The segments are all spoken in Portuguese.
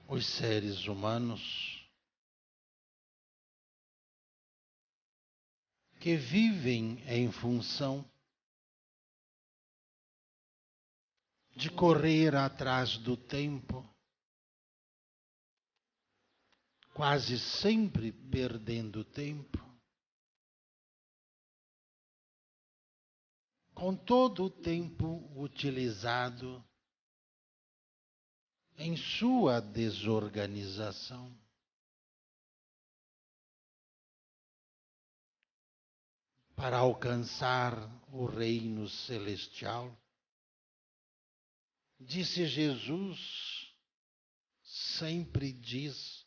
os seres humanos que vivem em função de correr atrás do tempo, quase sempre perdendo tempo, com todo o tempo utilizado em sua desorganização. Para alcançar o reino celestial, disse Jesus, sempre diz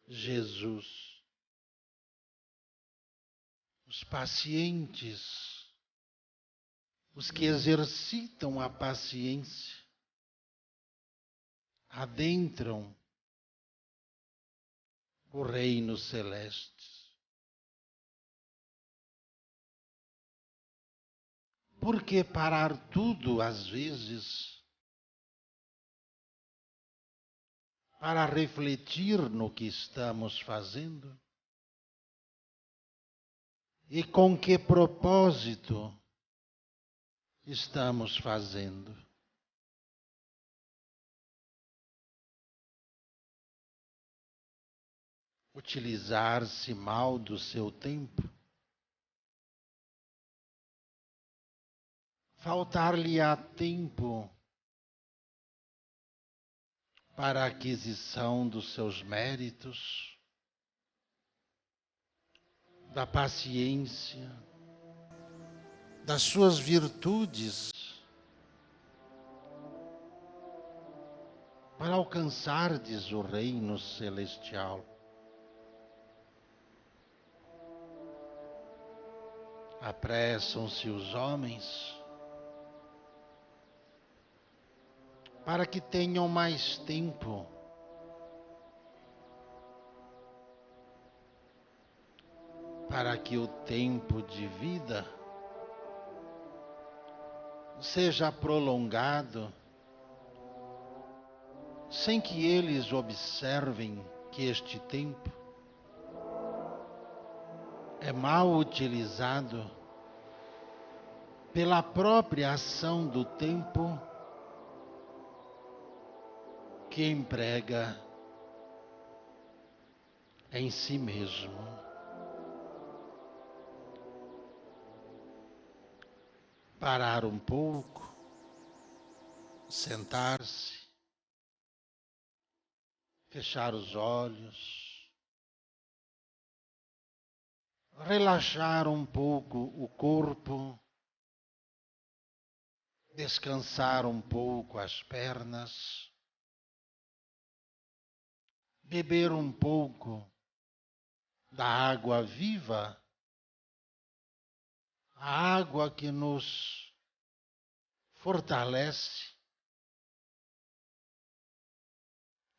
Jesus, os pacientes, os que exercitam a paciência, adentram o reino celeste. Por que parar tudo às vezes para refletir no que estamos fazendo? E com que propósito estamos fazendo? Utilizar-se mal do seu tempo? Faltar-lhe-á tempo para a aquisição dos seus méritos, da paciência, das suas virtudes, para alcançardes o reino celestial. Apressam-se os homens para que tenham mais tempo para que o tempo de vida seja prolongado, sem que eles observem que este tempo é mal utilizado pela própria ação do tempo que emprega em si mesmo. Parar um pouco, sentar-se, fechar os olhos, relaxar um pouco o corpo, descansar um pouco as pernas, beber um pouco da água viva, a água que nos fortalece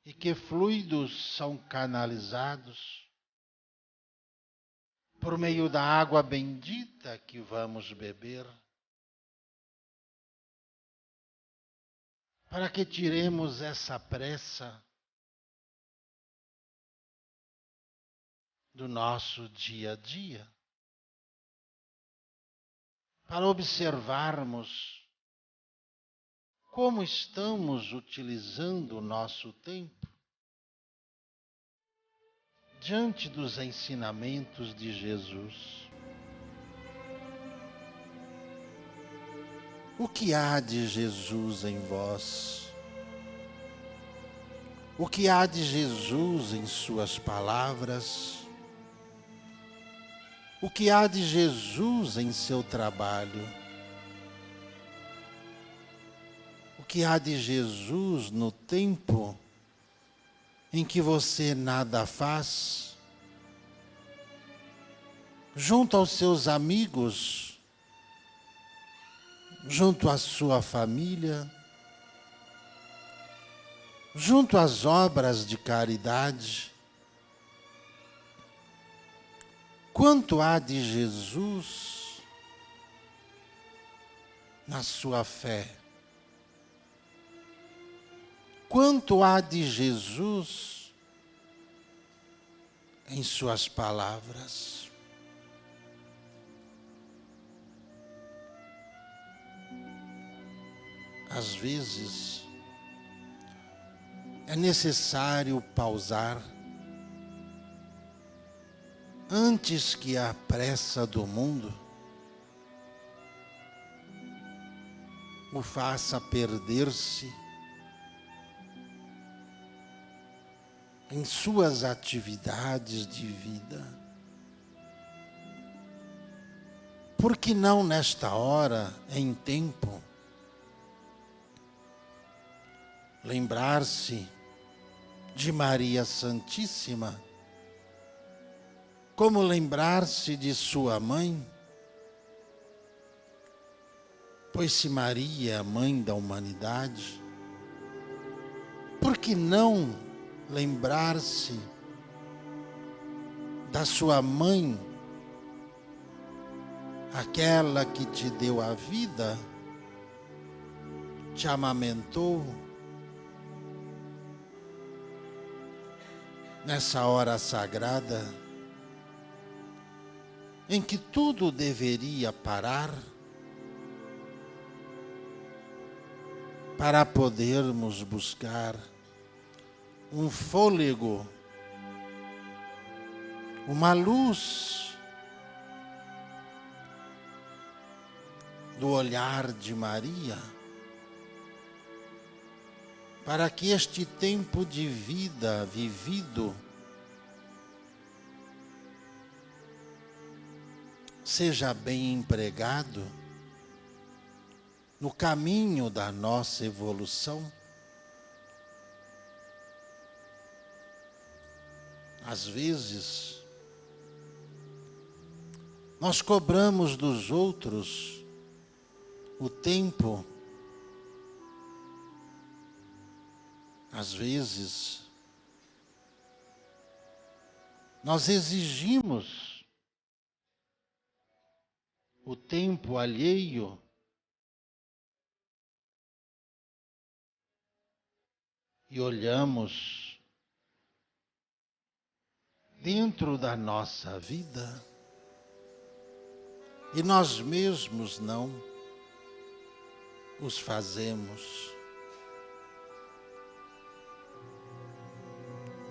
e que fluidos são canalizados por meio da água bendita que vamos beber, para que tiremos essa pressa do nosso dia a dia, para observarmos como estamos utilizando o nosso tempo diante dos ensinamentos de Jesus. O que há de Jesus em vós? O que há de Jesus em suas palavras? O que há de Jesus em seu trabalho? O que há de Jesus no tempo em que você nada faz? Junto aos seus amigos, junto à sua família, junto às obras de caridade. Quanto há de Jesus na sua fé? quanto há de Jesus em suas palavras. Às vezes, é necessário pausar antes que a pressa do mundo o faça perder-se em suas atividades de vida. Por que não nesta hora, em tempo, lembrar-se de Maria Santíssima, como lembrar-se de sua mãe? Pois se Maria é a mãe da humanidade, por que não lembrar-se da sua mãe, aquela que te deu a vida, te amamentou? Nessa hora sagrada, em que tudo deveria parar, para podermos buscar um fôlego, uma luz do olhar de Maria, para que este tempo de vida vivido seja bem empregado no caminho da nossa evolução. Às vezes, nós cobramos dos outros o tempo. Às vezes, nós exigimos o tempo alheio e olhamos dentro da nossa vida e nós mesmos não os fazemos.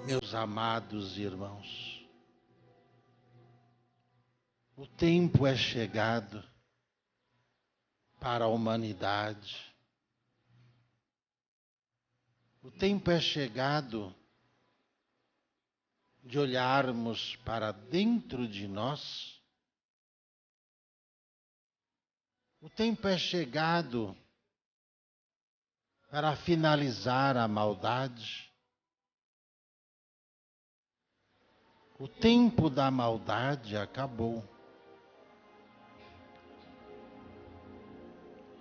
Meus amados irmãos, o tempo é chegado para a humanidade. O tempo é chegado de olharmos para dentro de nós. O tempo é chegado para finalizar a maldade. O tempo da maldade acabou.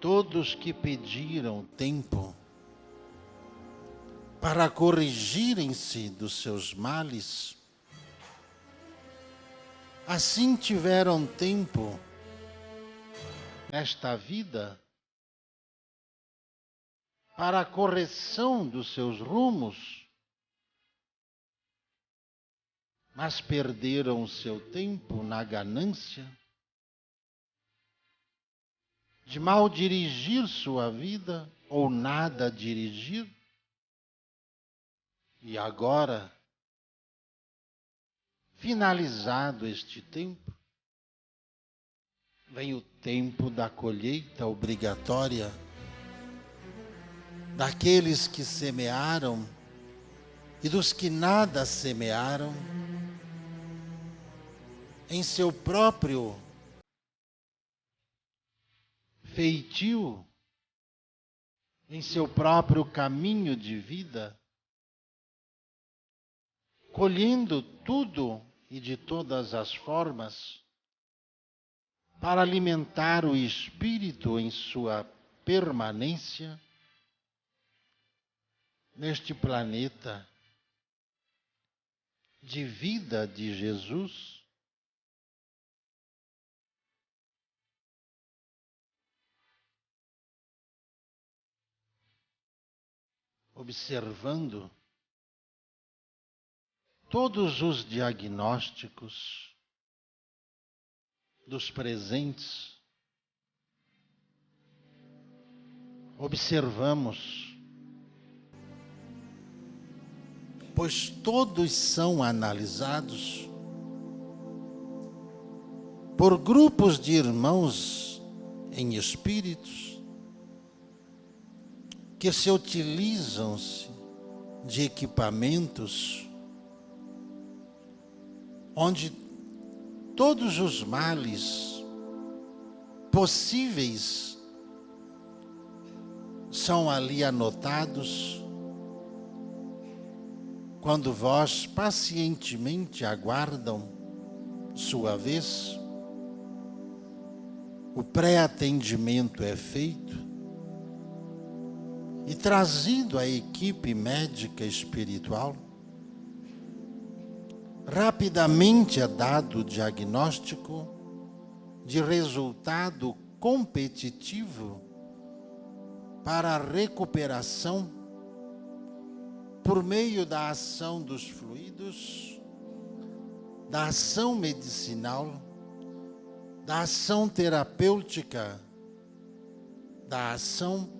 Todos que pediram tempo para corrigirem-se dos seus males, assim tiveram tempo nesta vida para a correção dos seus rumos, mas perderam o seu tempo na ganância de mal dirigir sua vida ou nada dirigir. E agora, finalizado este tempo, vem o tempo da colheita obrigatória daqueles que semearam e dos que nada semearam em seu próprio feitio, em seu próprio caminho de vida, colhendo tudo e de todas as formas para alimentar o espírito em sua permanência neste planeta de vida de Jesus. observando todos os diagnósticos dos presentes, observamos, pois todos são analisados por grupos de irmãos em espíritos que se utilizam-se de equipamentos onde todos os males possíveis são ali anotados, quando vós pacientemente aguardam sua vez, o pré-atendimento é feito e trazido à equipe médica espiritual, rapidamente é dado o diagnóstico de resultado competitivo para a recuperação por meio da ação dos fluidos, da ação medicinal, da ação terapêutica, da ação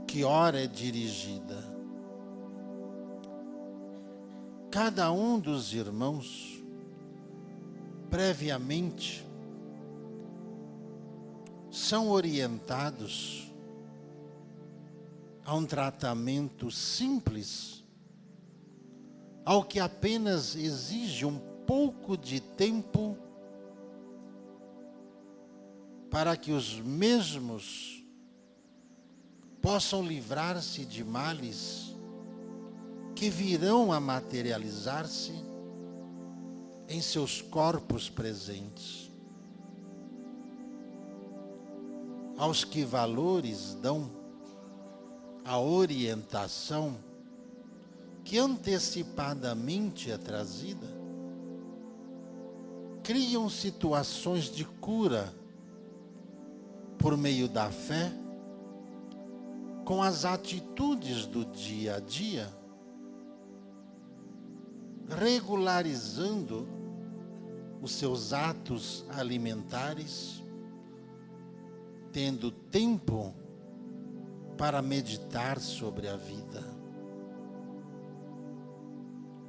que ora é dirigida. Cada um dos irmãos, previamente, são orientados a um tratamento simples, ao que apenas exige um pouco de tempo para que os mesmos possam livrar-se de males que virão a materializar-se em seus corpos presentes. Aos que valores dão a orientação que antecipadamente é trazida, criam situações de cura por meio da fé, com as atitudes do dia a dia, regularizando os seus atos alimentares, tendo tempo para meditar sobre a vida.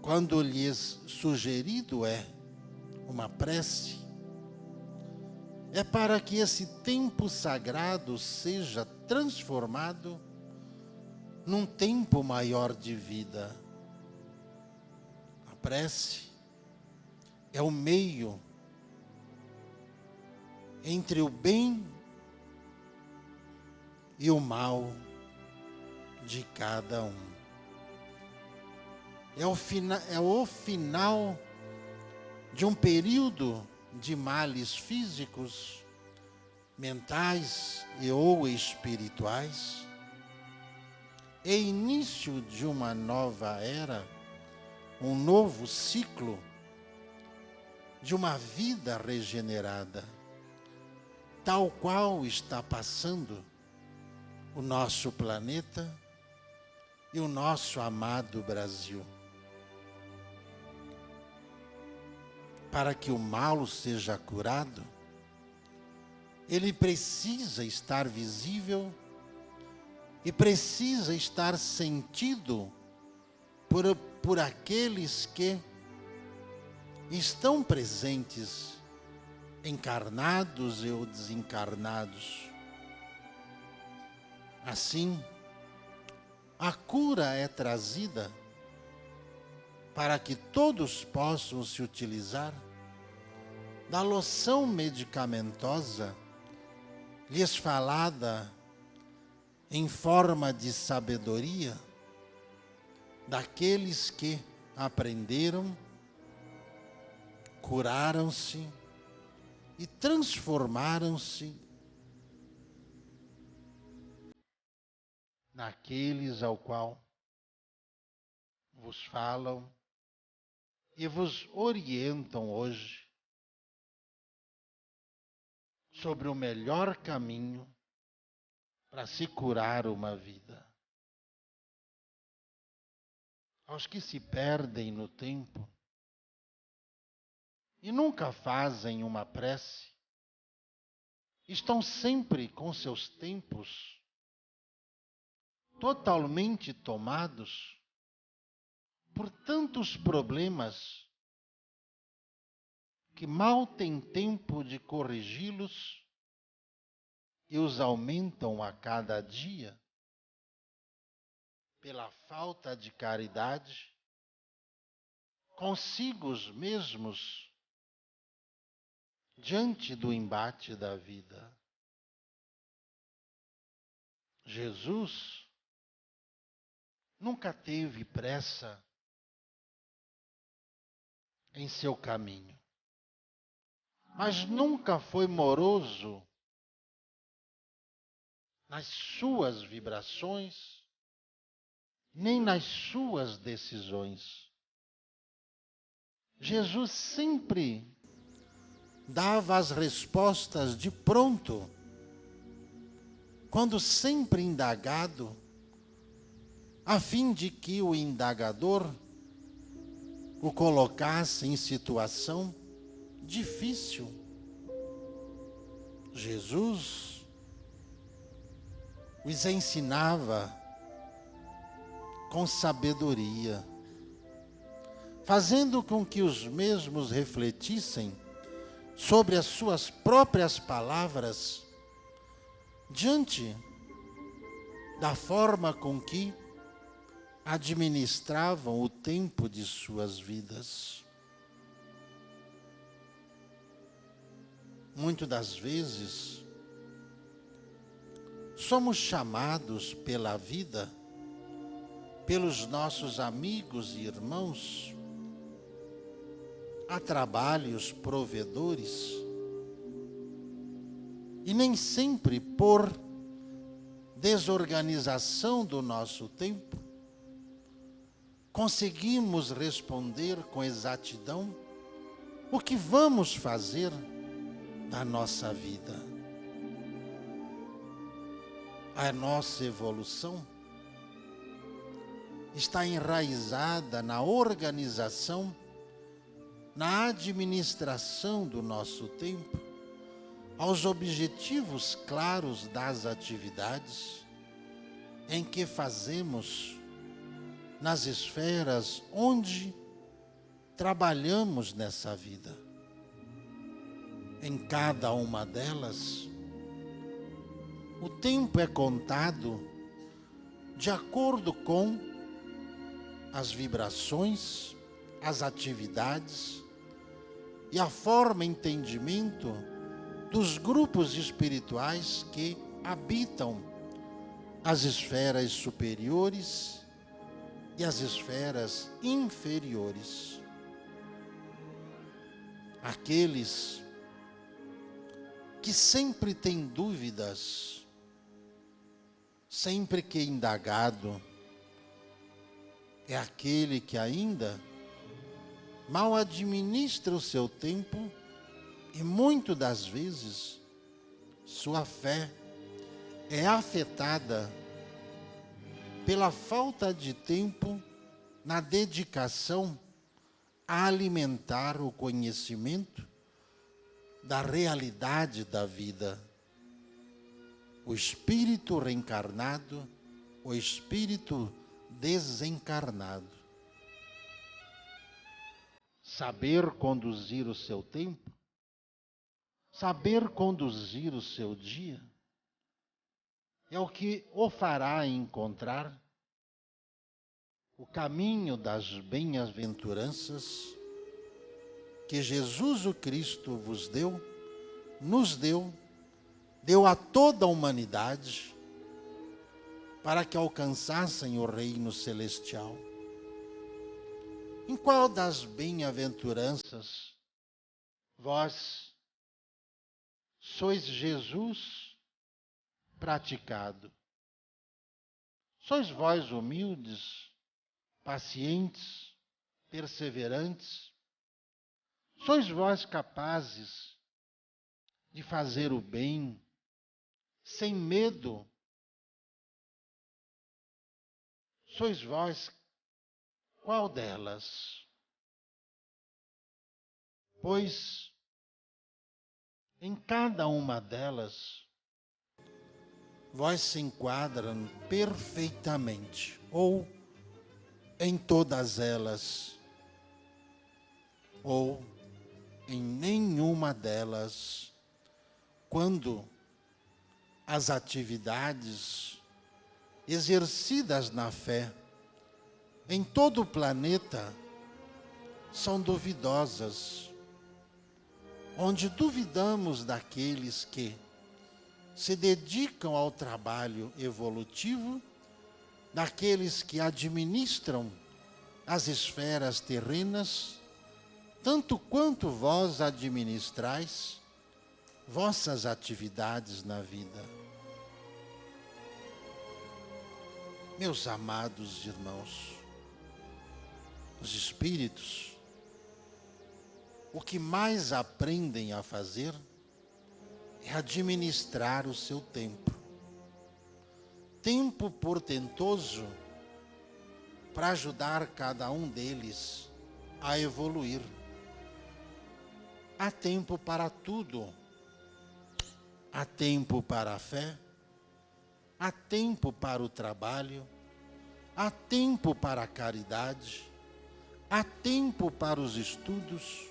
Quando lhes sugerido é uma prece, é para que esse tempo sagrado seja transformado num tempo maior de vida. A prece é o meio entre o bem e o mal de cada um. É o final de um período de males físicos, mentais e ou espirituais, é início de uma nova era, um novo ciclo de uma vida regenerada, tal qual está passando o nosso planeta e o nosso amado Brasil. Para que o mal seja curado, ele precisa estar visível e precisa estar sentido por aqueles que estão presentes, encarnados ou desencarnados. Assim, a cura é trazida para que todos possam se utilizar da loção medicamentosa lhes falada em forma de sabedoria daqueles que aprenderam, curaram-se e transformaram-se naqueles ao qual vos falam e vos orientam hoje sobre o melhor caminho para se curar uma vida. aos que se perdem no tempo e nunca fazem uma prece, estão sempre com seus tempos totalmente tomados por tantos problemas que mal têm tempo de corrigi-los e os aumentam a cada dia pela falta de caridade consigo mesmos diante do embate da vida. Jesus nunca teve pressa em seu caminho, mas nunca foi moroso nas suas vibrações, nem nas suas decisões. Jesus sempre dava as respostas de pronto, quando sempre indagado, a fim de que o indagador o colocasse em situação difícil. Jesus os ensinava com sabedoria, fazendo com que os mesmos refletissem sobre as suas próprias palavras diante da forma com que administravam o tempo de suas vidas. Muitas das vezes, somos chamados pela vida, pelos nossos amigos e irmãos, a trabalhos provedores, e nem sempre por desorganização do nosso tempo, conseguimos responder com exatidão o que vamos fazer da nossa vida. A nossa evolução está enraizada na organização, na administração do nosso tempo, aos objetivos claros das atividades em que fazemos nas esferas onde trabalhamos nessa vida. Em cada uma delas, o tempo é contado de acordo com as vibrações, as atividades e a forma e entendimento dos grupos espirituais que habitam as esferas superiores e as esferas inferiores. Aqueles que sempre têm dúvidas, sempre que indagado, é aquele que ainda mal administra o seu tempo e muitas das vezes sua fé é afetada pela falta de tempo na dedicação a alimentar o conhecimento da realidade da vida. O espírito reencarnado, o espírito desencarnado. Saber conduzir o seu tempo, saber conduzir o seu dia, é o que o fará encontrar o caminho das bem-aventuranças que Jesus o Cristo vos deu, nos deu a toda a humanidade para que alcançassem o reino celestial. Em qual das bem-aventuranças vós sois Jesus praticado? Sois vós humildes, pacientes, perseverantes? Sois vós capazes de fazer o bem sem medo? Sois vós Qual delas? Pois em cada uma delas, vós se enquadram perfeitamente, ou em todas elas, ou em nenhuma delas, quando as atividades exercidas na fé em todo o planeta são duvidosas, onde duvidamos daqueles que se dedicam ao trabalho evolutivo, daqueles que administram as esferas terrenas, tanto quanto vós administrais vossas atividades na vida. Meus amados irmãos, os espíritos, o que mais aprendem a fazer é administrar o seu tempo. Tempo portentoso para ajudar cada um deles a evoluir. Há tempo para tudo. Há tempo para a fé, há tempo para o trabalho, há tempo para a caridade, há tempo para os estudos,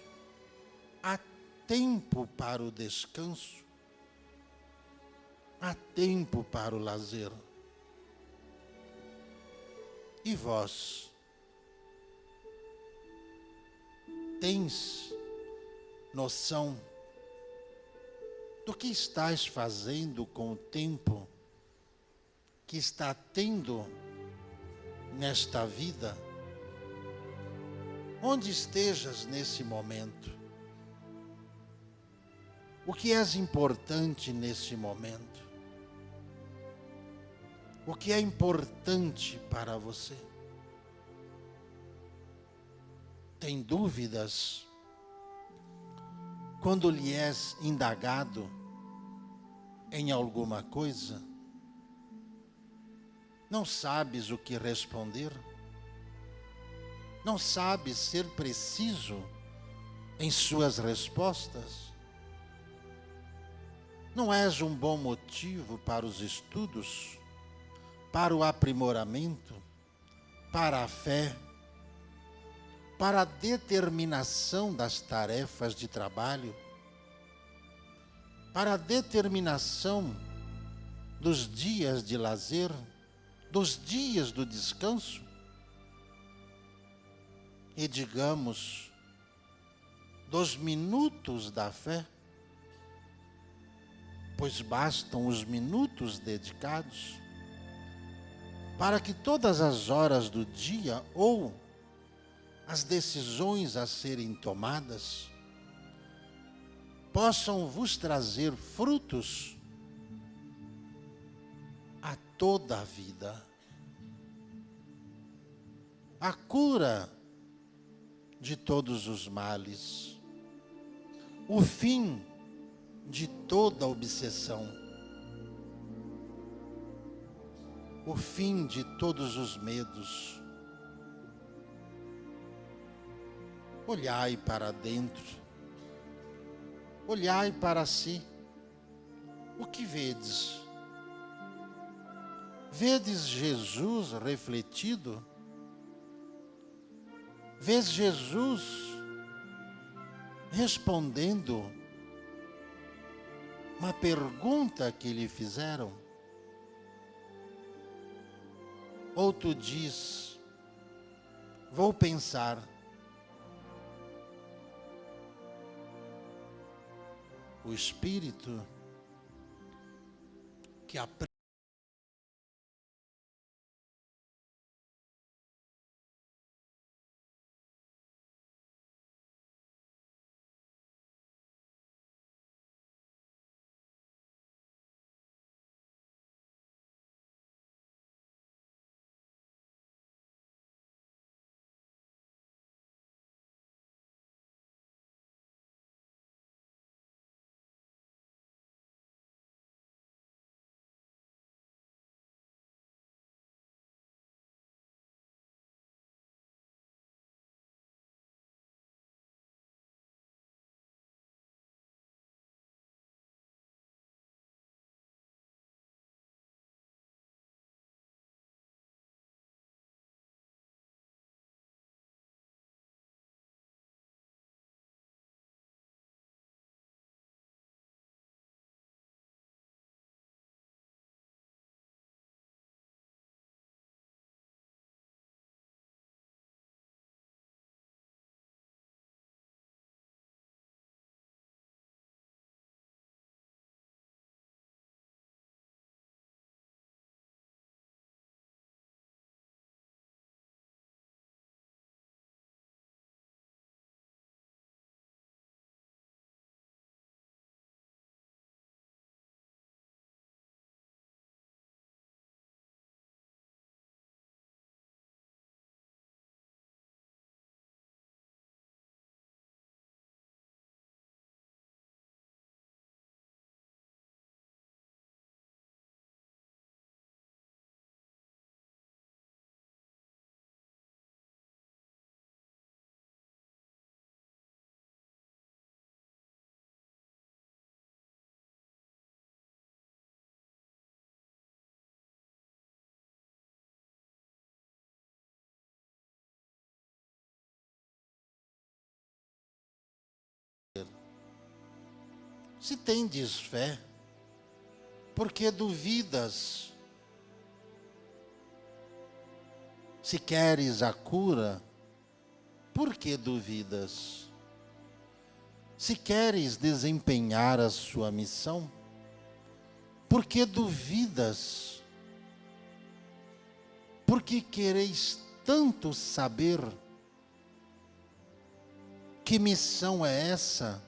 há tempo para o descanso, há tempo para o lazer. E vós, tens noção do que estás fazendo com o tempo que está tendo nesta vida? Onde estejas nesse momento? O que é importante nesse momento? O que é importante para você? Tem dúvidas? Quando lhe és indagado em alguma coisa, não sabes o que responder? Não sabes ser preciso em suas respostas? Não és um bom motivo para os estudos, para o aprimoramento, para a fé, para a determinação das tarefas de trabalho, para a determinação dos dias de lazer, dos dias do descanso? E digamos, dos minutos da fé, pois bastam os minutos dedicados para que todas as horas do dia ou as decisões a serem tomadas possam vos trazer frutos a toda a vida. A cura de todos os males, o fim de toda obsessão, o fim de todos os medos. Olhai para dentro, olhai para si. O que vedes? Vedes Jesus refletido? Vês Jesus respondendo uma pergunta que lhe fizeram? Ou tu diz, vou pensar. O espírito que aprende Se tendes fé, por que duvidas? Se queres a cura, por que duvidas? Se queres desempenhar a sua missão, por que duvidas? Por que quereis tanto saber? Que missão é essa?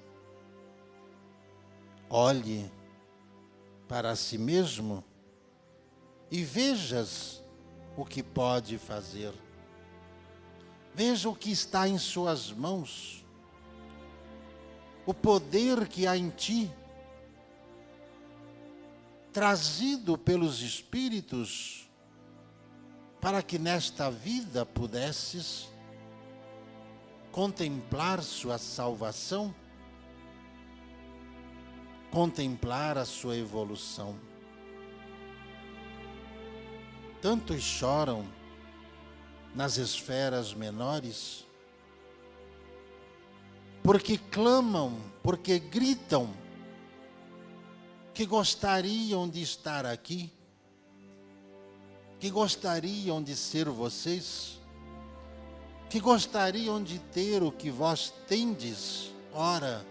Olhe para si mesmo e vejas o que pode fazer. Veja o que está em suas mãos, o poder que há em ti, trazido pelos Espíritos, para que nesta vida pudesses contemplar sua salvação, contemplar a sua evolução. Tantos choram nas esferas menores, porque clamam, porque gritam, que gostariam de estar aqui, que gostariam de ser vocês, que gostariam de ter o que vós tendes, ora,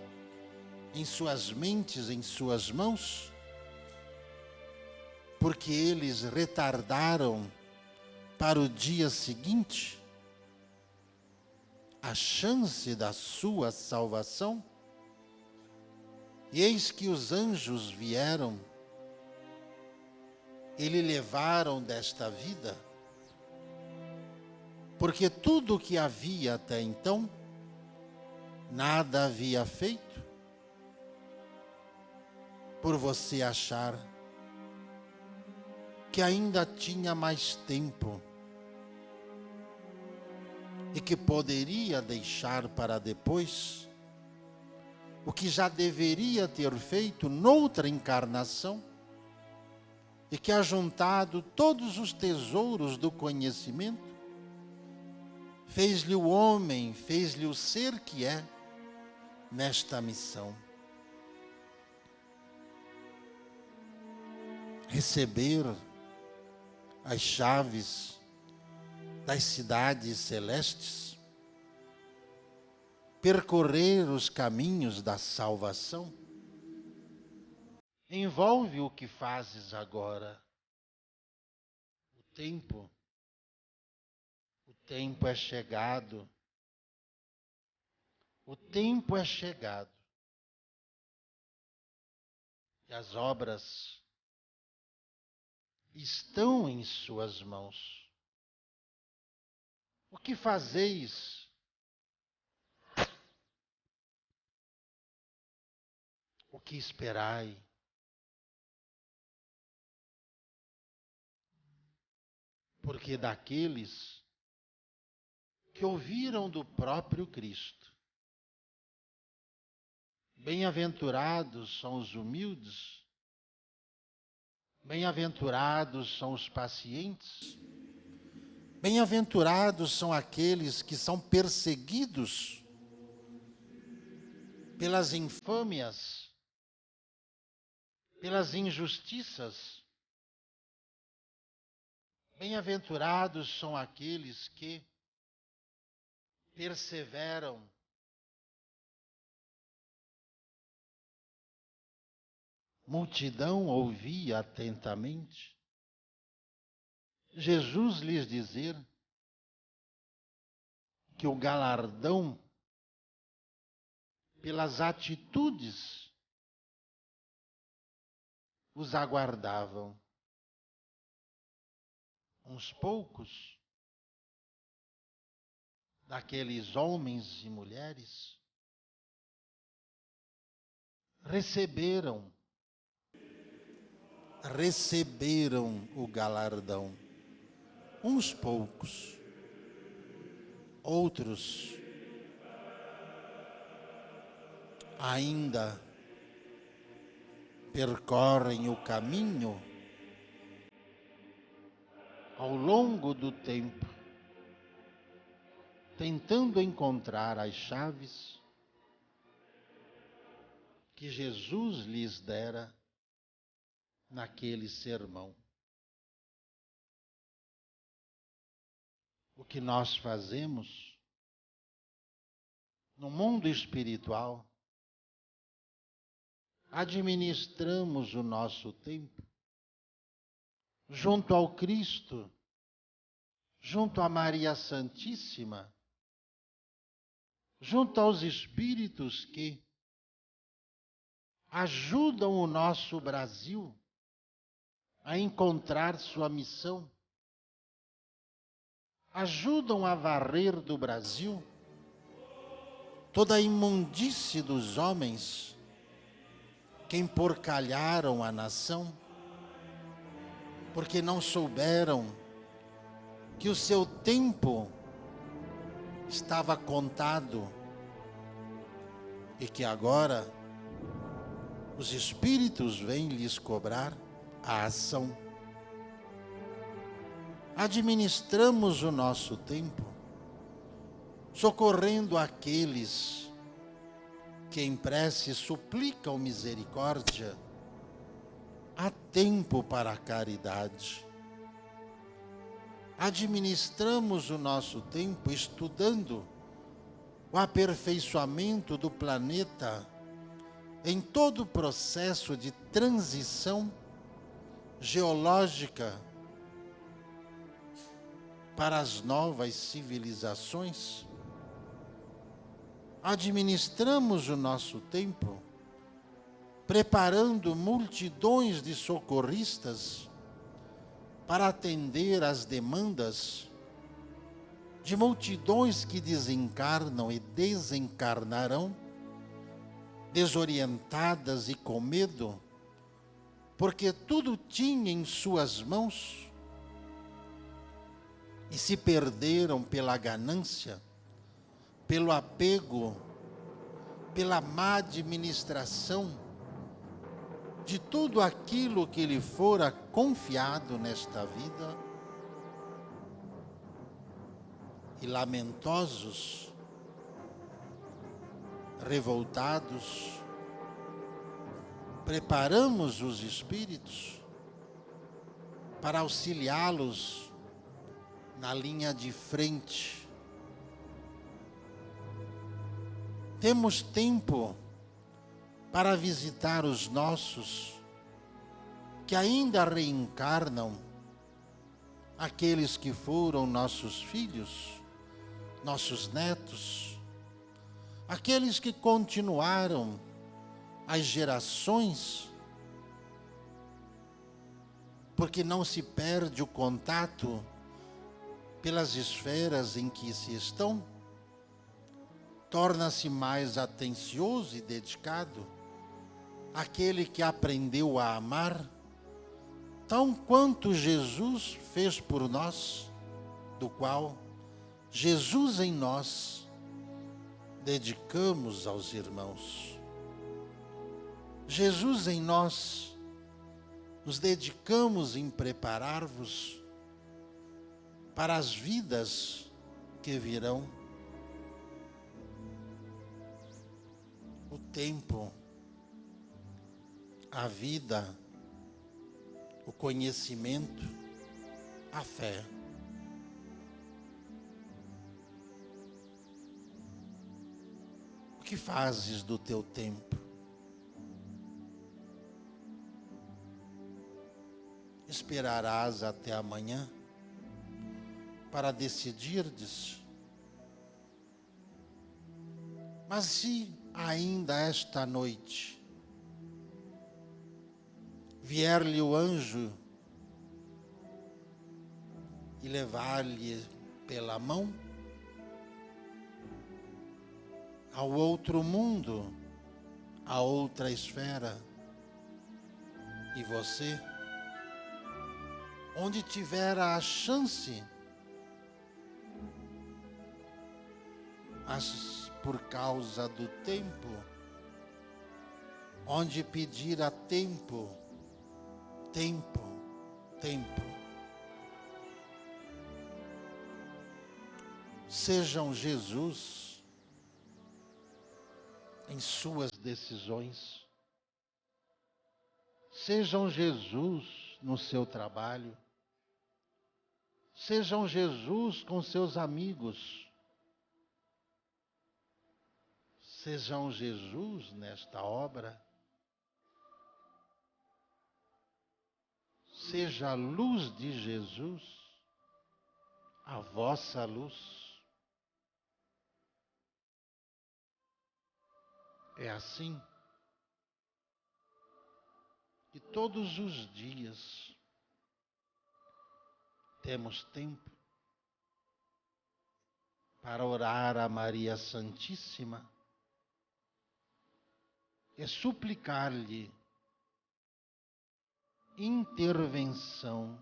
em suas mentes, em suas mãos, porque eles retardaram para o dia seguinte a chance da sua salvação. E eis que os anjos vieram e lhe levaram desta vida, porque tudo o que havia até então, nada havia feito, por você achar que ainda tinha mais tempo e que poderia deixar para depois o que já deveria ter feito noutra encarnação e que, ajuntado todos os tesouros do conhecimento, fez-lhe o homem, fez-lhe o ser que é nesta missão. Receber as chaves das cidades celestes, percorrer os caminhos da salvação, envolve o que fazes agora. O tempo é chegado. O tempo é chegado. E as obras estão em suas mãos. O que fazeis? O que esperai? Porque daqueles que ouviram do próprio Cristo, bem-aventurados são os humildes, bem-aventurados são os pacientes, bem-aventurados são aqueles que são perseguidos pelas infâmias, pelas injustiças. Bem-aventurados são aqueles que perseveram multidão ouvia atentamente Jesus lhes dizer que o galardão pelas atitudes os aguardavam. Uns poucos daqueles homens e mulheres receberam o galardão. Uns poucos. Outros ainda percorrem o caminho ao longo do tempo, tentando encontrar as chaves que Jesus lhes dera naquele sermão. O que nós fazemos no mundo espiritual, administramos o nosso tempo junto ao Cristo, junto a Maria Santíssima, junto aos Espíritos que ajudam o nosso Brasil a encontrar sua missão, ajudam a varrer do Brasil toda a imundície dos homens que emporcalharam a nação, porque não souberam que o seu tempo estava contado e que agora os Espíritos vêm lhes cobrar a ação. Administramos o nosso tempo socorrendo aqueles que em prece suplicam misericórdia. Há tempo para a caridade. Administramos o nosso tempo estudando o aperfeiçoamento do planeta em todo o processo de transição geológica para as novas civilizações. Administramos o nosso tempo preparando multidões de socorristas para atender às demandas de multidões que desencarnam e desencarnarão, desorientadas e com medo, porque tudo tinha em suas mãos e se perderam pela ganância, pelo apego, pela má administração de tudo aquilo que lhe fora confiado nesta vida. E lamentosos, revoltados, preparamos os espíritos para auxiliá-los na linha de frente. Temos tempo para visitar os nossos que ainda reencarnam, aqueles que foram nossos filhos, nossos netos, aqueles que continuaram as gerações, porque não se perde o contato pelas esferas em que se estão, torna-se mais atencioso e dedicado aquele que aprendeu a amar, tão quanto Jesus fez por nós, do qual Jesus em nós dedicamos aos irmãos. Jesus em nós nos dedicamos em preparar-vos para as vidas que virão. O tempo, a vida, o conhecimento, a fé. O que fazes do teu tempo? Esperarás até amanhã para decidirdes? Mas se ainda esta noite vier-lhe o anjo e levar-lhe pela mão ao outro mundo, a outra esfera, e você, onde tiver a chance, mas por causa do tempo, onde pedir a tempo, sejam Jesus em suas decisões. Sejam Jesus no seu trabalho. Sejam Jesus com seus amigos. Sejam Jesus nesta obra. Seja a luz de Jesus a vossa luz. É assim que todos os dias temos tempo para orar a Maria Santíssima e suplicar-lhe intervenção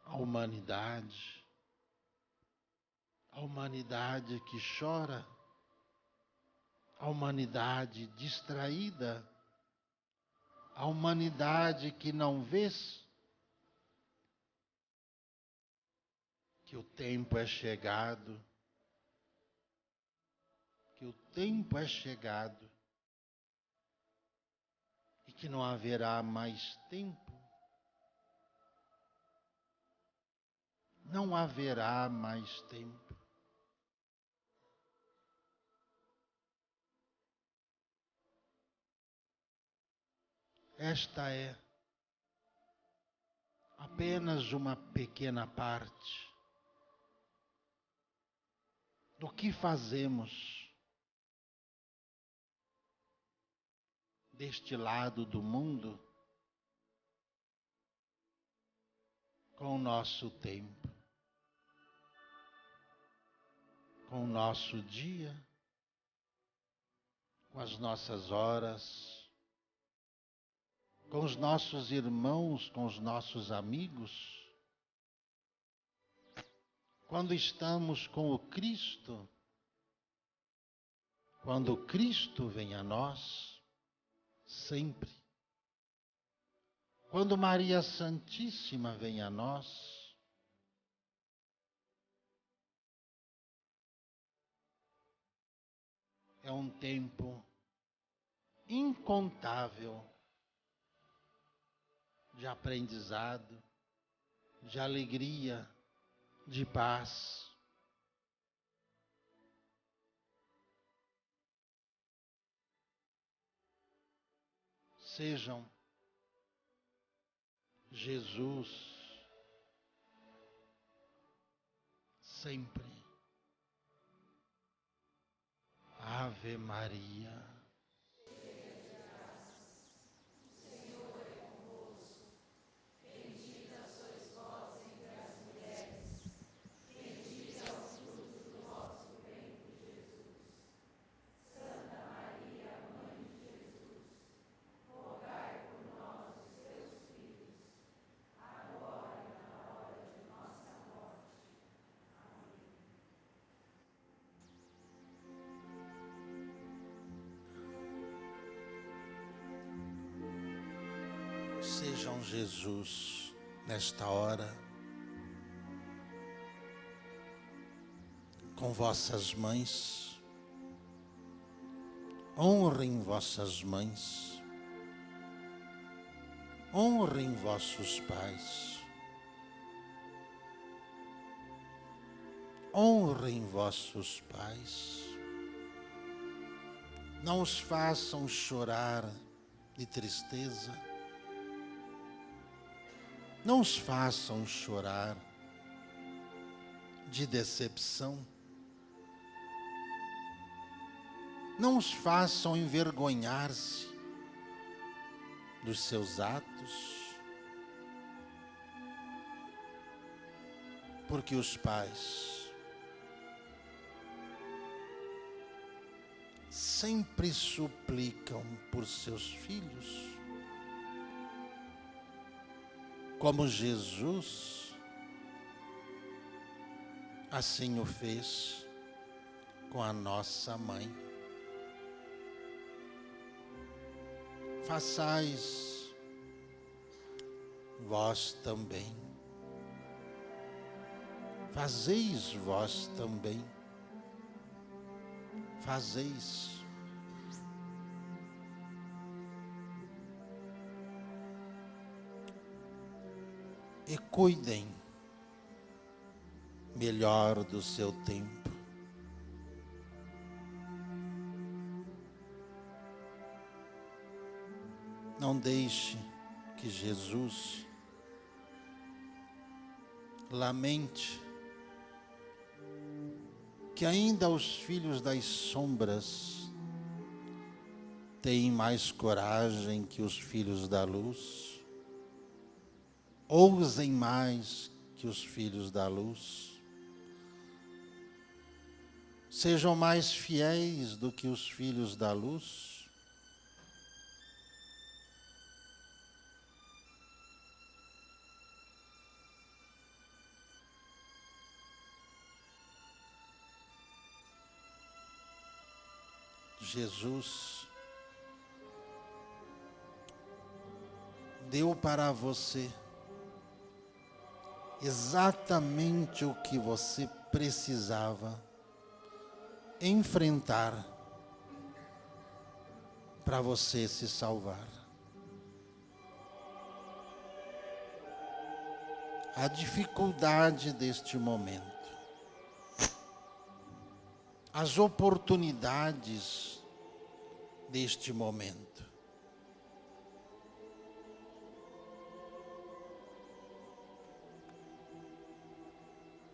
à humanidade que chora, a humanidade distraída, a humanidade que não vê que o tempo é chegado, e que não haverá mais tempo. Não haverá mais tempo. Esta é apenas uma pequena parte do que fazemos deste lado do mundo com o nosso tempo, com o nosso dia, com as nossas horas, com os nossos irmãos, com os nossos amigos. Quando estamos com o Cristo, quando o Cristo vem a nós, sempre. Quando Maria Santíssima vem a nós, é um tempo incontável de aprendizado, de alegria, de paz. Sejam Jesus sempre. Ave Maria. Sejam Jesus nesta hora com vossas mães, honrem vossas mães, honrem vossos pais, honrem vossos pais, não os façam chorar de tristeza, não os façam chorar de decepção, não os façam envergonhar-se dos seus atos, porque os pais sempre suplicam por seus filhos, como Jesus assim o fez com a nossa mãe. Façais vós também, fazeis vós também, fazeis. e cuidem melhor do seu tempo. Não deixe que Jesus lamente que ainda os filhos das sombras têm mais coragem que os filhos da luz, ousem mais que os filhos da luz, sejam mais fiéis do que os filhos da luz. Jesus deu para você exatamente o que você precisava enfrentar para você se salvar. A dificuldade deste momento, as oportunidades deste momento.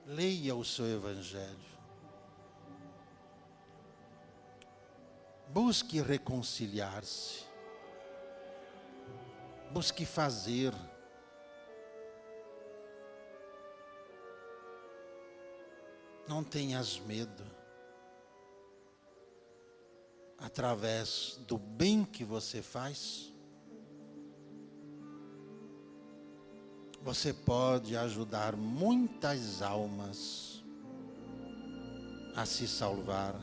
Leia o seu Evangelho. Busque reconciliar-se. Busque fazer. Não tenhas medo. Através do bem que você faz, você pode ajudar muitas almas a se salvar.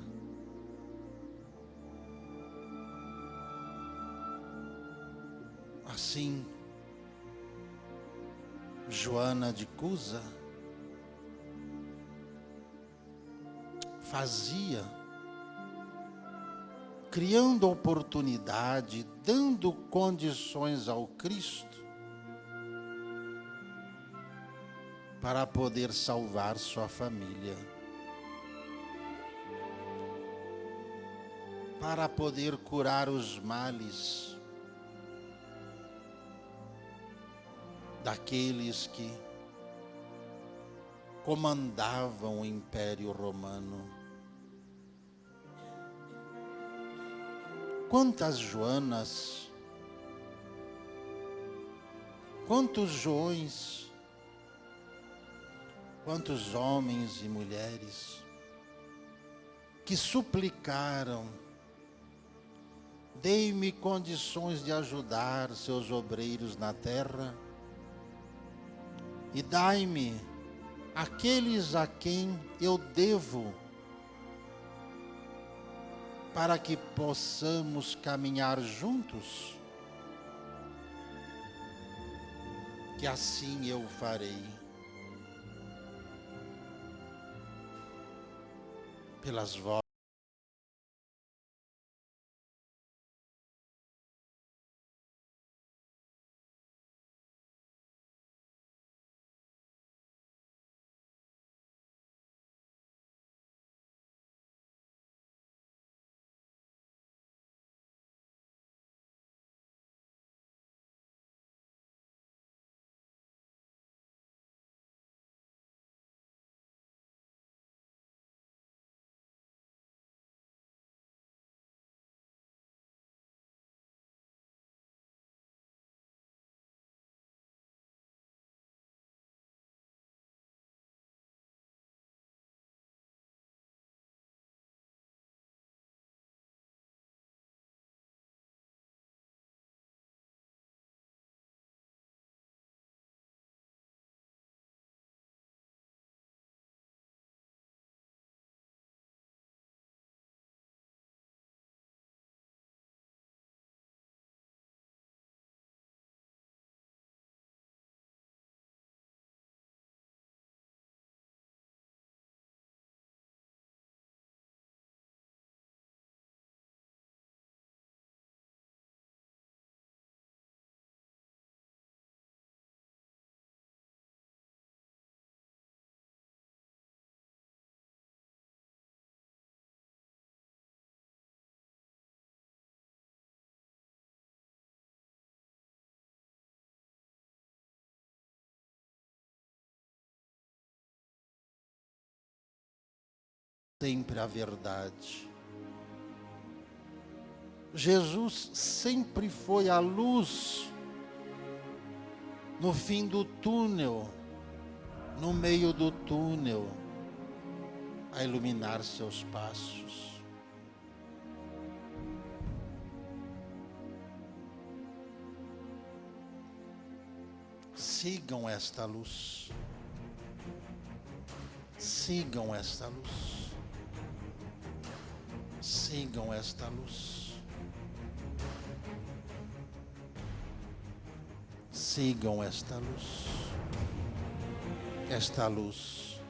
Assim, Joana de Cusa fazia, criando oportunidade, dando condições ao Cristo para poder salvar sua família, para poder curar os males daqueles que comandavam o Império Romano. Quantas Joanas, quantos Joões, quantos homens e mulheres que suplicaram: dei-me condições de ajudar seus obreiros na terra e dai-me aqueles a quem eu devo, para que possamos caminhar juntos, que assim eu farei. Pelas vozes sempre a verdade. Jesus sempre foi a luz no fim do túnel, no meio do túnel, a iluminar seus passos. Sigam esta luz. Sigam esta luz. Sigam esta luz. Sigam esta luz. Esta luz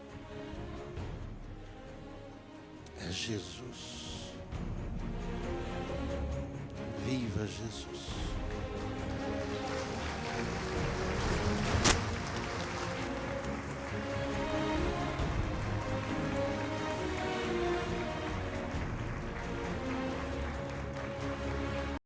é Jesus. Viva Jesus.